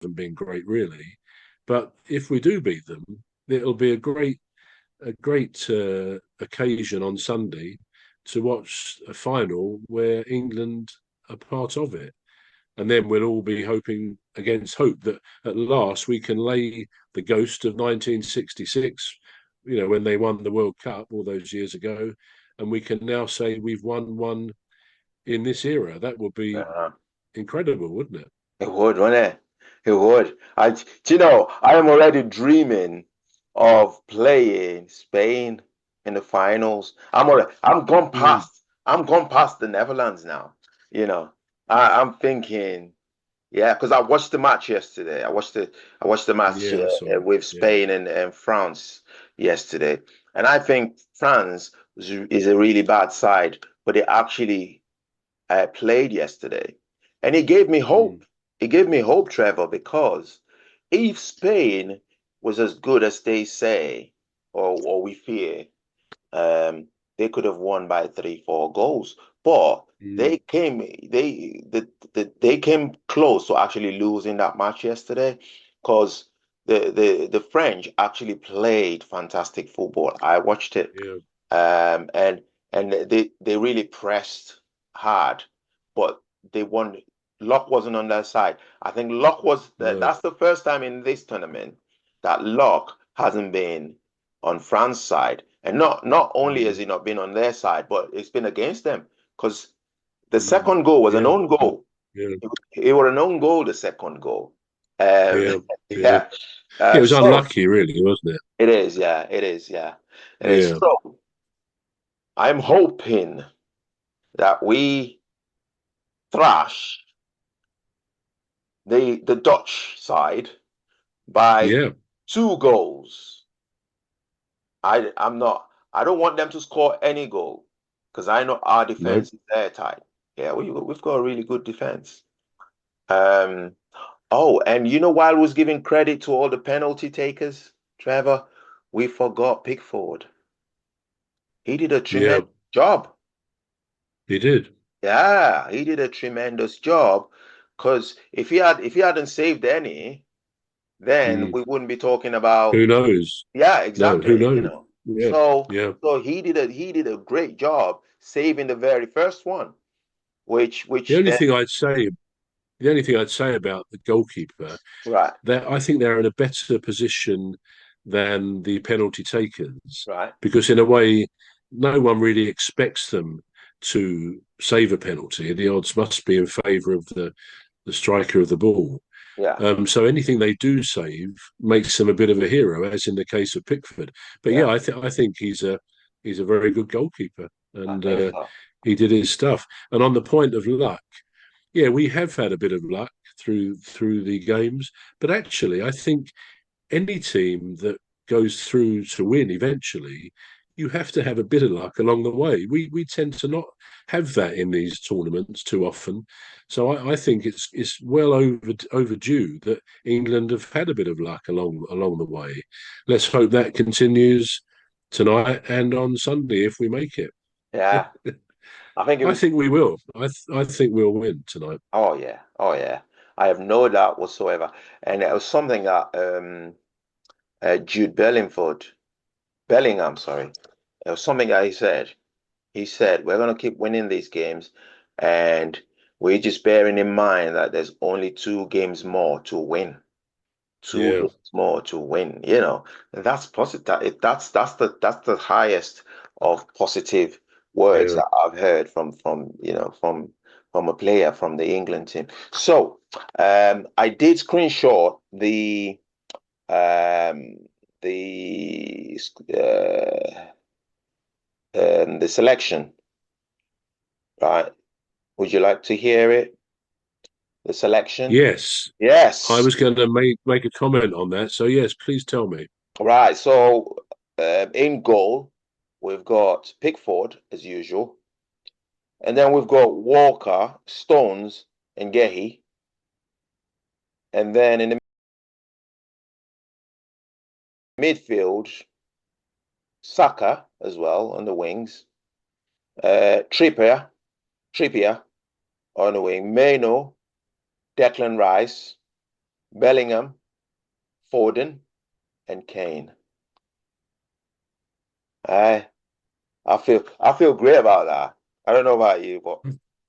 haven't been great really. But if we do beat them, it'll be a great occasion on Sunday to watch a final where England are part of it. And then we'll all be hoping against hope that at last we can lay the ghost of 1966, when they won the World Cup all those years ago, and we can now say we've won one in this era. That would be Uh, incredible, wouldn't it? it would, wouldn't it? It would. I am already dreaming of playing Spain in the finals. Mm. I'm gone past the Netherlands now. You know, I'm thinking, yeah, because I watched the match yesterday. I watched the match Yeah, I saw it. with Yeah. Spain and France yesterday, and I think France is a really bad side, but they actually played yesterday, and it gave me Mm. hope. It gave me hope, Trevor, because if Spain was as good as they say, or we fear, um, they could have won by 3, 4 goals. But Mm. they came they came close to actually losing that match yesterday because the French actually played fantastic football. I watched it, Yeah. um, and and they really pressed hard, but they won. Luck wasn't on their side. I think luck was No. that's the first time in this tournament that luck hasn't been on France's side, and not only has Mm. it not been on their side, but it's been against them because the Mm. second goal was an Yeah. own goal. Yeah. It was an own goal, the second goal. Um, Yeah. Yeah. yeah. It was So unlucky, really, wasn't it? it is, yeah, it is, yeah, it is. Yeah. So I'm hoping that we thrash the Dutch side by Yeah. 2 goals. I'm not. I don't want them to score any goal because I know our No. defense is airtight. Yeah, we've got a really good defense. Um. Oh, and while I was giving credit to all the penalty takers, Trevor, we forgot Pickford. He did a Yeah. tremendous job. He did. Yeah, he did a tremendous job. Because if he hadn't saved any, then Mm. we wouldn't be talking about. Who knows? Yeah, No. Who exactly. knows? Yeah. So Yeah. so he did a great job saving the very first one, which The which only thing I'd say, the only thing I'd say about the goalkeeper, right, that I think they're in a better position than the penalty takers, right, because in a way, no one really expects them to save a penalty. The odds must be in favour of the striker of the ball. yeah, So anything they do save makes them a bit of a hero, as in the case of Pickford. But yeah, yeah, I think he's a very good goalkeeper, I and think so. he did his stuff. And on the point of luck, yeah, we have had a bit of luck through the games, but actually, I think any team that goes through to win eventually, you have to have a bit of luck along the way. We tend to not have that in these tournaments too often, so I think it's well overdue that England have had a bit of luck along the way. Let's hope that continues tonight and on Sunday if we make it. Yeah, I think it I was. think we will. I think we'll win tonight. Oh yeah, oh yeah. I have no doubt whatsoever. And it was something that Jude Bellingham, sorry, it was something that he said. He said, we're going to keep winning these games, and we're just bearing in mind that there's only 2 games more to win. Two Yeah, games more to win. And that's positive. That's the highest of positive words yeah. that I've heard from a player from the England team. So I did screenshot um, the the selection, right? Would you like to hear it? The selection? Yes, I Yes. was going to make a comment on that. So yes, please tell me. Right. So in goal, we've got Pickford as usual, and then we've got Walker, Stones, and Gehi, and then in the midfield, Saka as well on the wings, Trippier on the wing, Meno, Declan Rice, Bellingham, Foden, and Kane. I I feel great about that. I don't know about you, but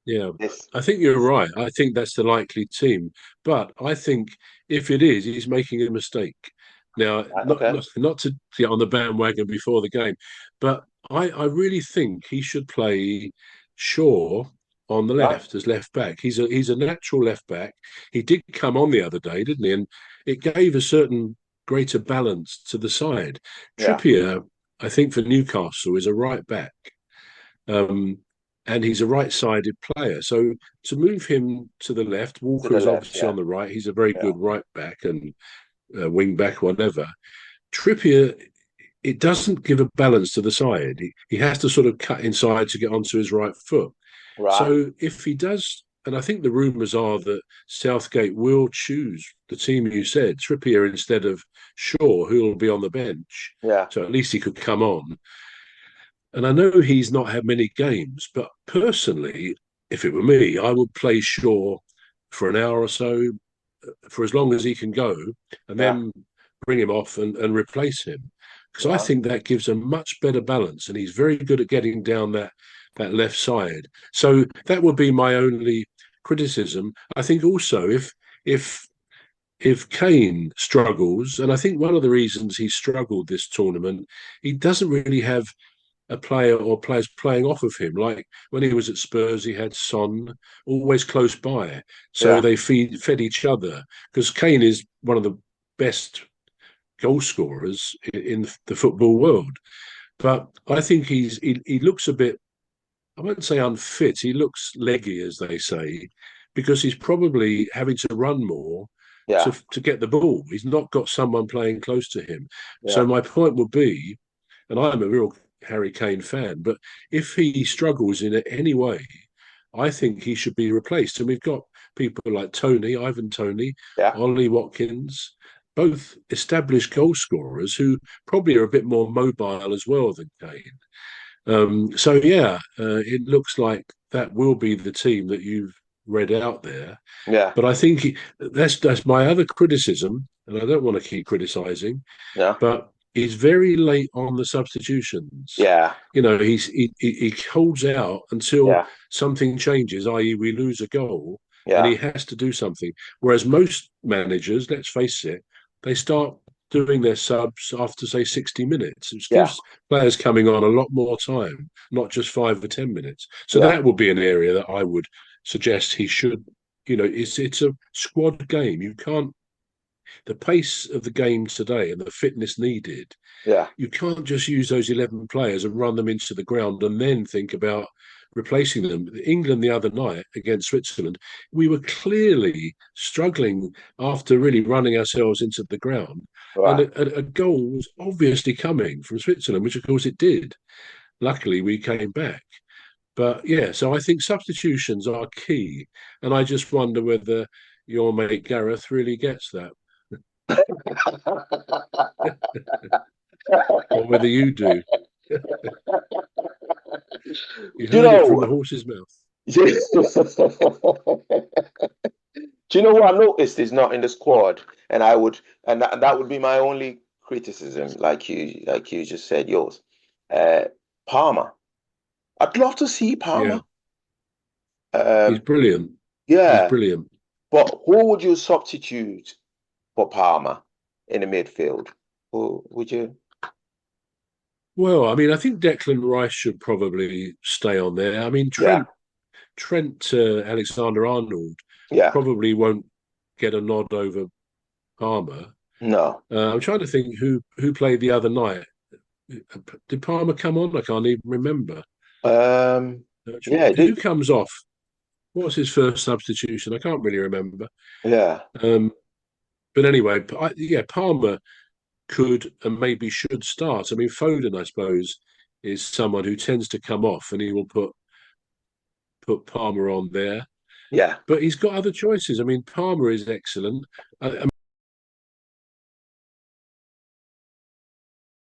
Yeah, this I think you're right. I think that's the likely team. But I think if it is, he's making a mistake. Now, right, okay, not to get on the bandwagon before the game, but I really think he should play Shaw on the right, left as left back. He's a natural left back. He did come on the other day, didn't he? And it gave a certain greater balance to the side. yeah, Trippier, I think for Newcastle, is a right back. Um, and he's a right-sided player. So to move him to the left, to Walker the is left, obviously yeah, on the right. He's a very yeah, good right back and wing back, whatever. Trippier, it doesn't give a balance to the side. He has to sort of cut inside to get onto his right foot. right, So if he does, and I think the rumours are that Southgate will choose the team you said, Trippier instead of Shaw, who will be on the bench. yeah, So at least he could come on. And I know he's not had many games, but personally, if it were me, I would play Shaw for an hour or so, for as long as he can go, and yeah, then bring him off and replace him. Because I right, think that gives a much better balance, and he's very good at getting down that left side. So that would be my only criticism. I think also if if Kane struggles, and I think one of the reasons he struggled this tournament, he doesn't really have a player or players playing off of him. Like when he was at Spurs, he had Son always close by, so yeah, they fed each other. Because Kane is one of the best goal scorers in the football world, but I think he looks a bit. I won't say unfit. He looks leggy, as they say, because he's probably having to run more yeah, to get the ball. He's not got someone playing close to him. So yeah, my point would be, and I'm a real Harry Kane fan, but if he struggles in any way, I think he should be replaced. And we've got people like Ivan Tony, yeah, Ollie Watkins, both established goal scorers who probably are a bit more mobile as well than Kane. So yeah, it looks like that will be the team that you've read out there. yeah, But I think that's my other criticism, and I don't want to keep criticising, yeah, but he's very late on the substitutions. yeah, You know, he holds out until yeah, something changes, i.e., we lose a goal, and yeah, he has to do something. Whereas most managers, let's face it, they start doing their subs after say 60 minutes. It yeah, gives players coming on a lot more time, not just 5 or 10 minutes. So yeah, that would be an area that I would suggest he should. You know, it's a squad game. You can't the pace of the game today and the fitness needed, yeah, you can't just use those 11 players and run them into the ground and then think about replacing them. England the other night against Switzerland, we were clearly struggling after really running ourselves into the ground. And right, a goal was obviously coming from Switzerland, which of course it did. Luckily, we came back. But yeah, so I think substitutions are key. And I just wonder whether your mate Gareth really gets that. Or whether you do. You you heard it from know, the horse's mouth. do you know what I noticed is not in the squad, and that would be my only criticism, like you just said yours. Uh, Palmer. I'd love to see Yeah, Palmer. he's Um, brilliant. He's yeah, brilliant. but who would you substitute for Palmer in the midfield? Who would you? Well, I mean, I think Declan Rice should probably stay on there. I mean, Yeah, Trent Alexander Arnold yeah, probably won't get a nod over Palmer. no. I'm trying to think who played the other night. Did Palmer come on? I can't even remember. Um, yeah, Who comes off? What was his first substitution? I can't really remember. yeah, Um, but anyway, yeah, Palmer could and maybe should start. I mean, Foden, I suppose, is someone who tends to come off and he will put Palmer on there. yeah. But he's got other choices. I mean, Palmer is excellent. I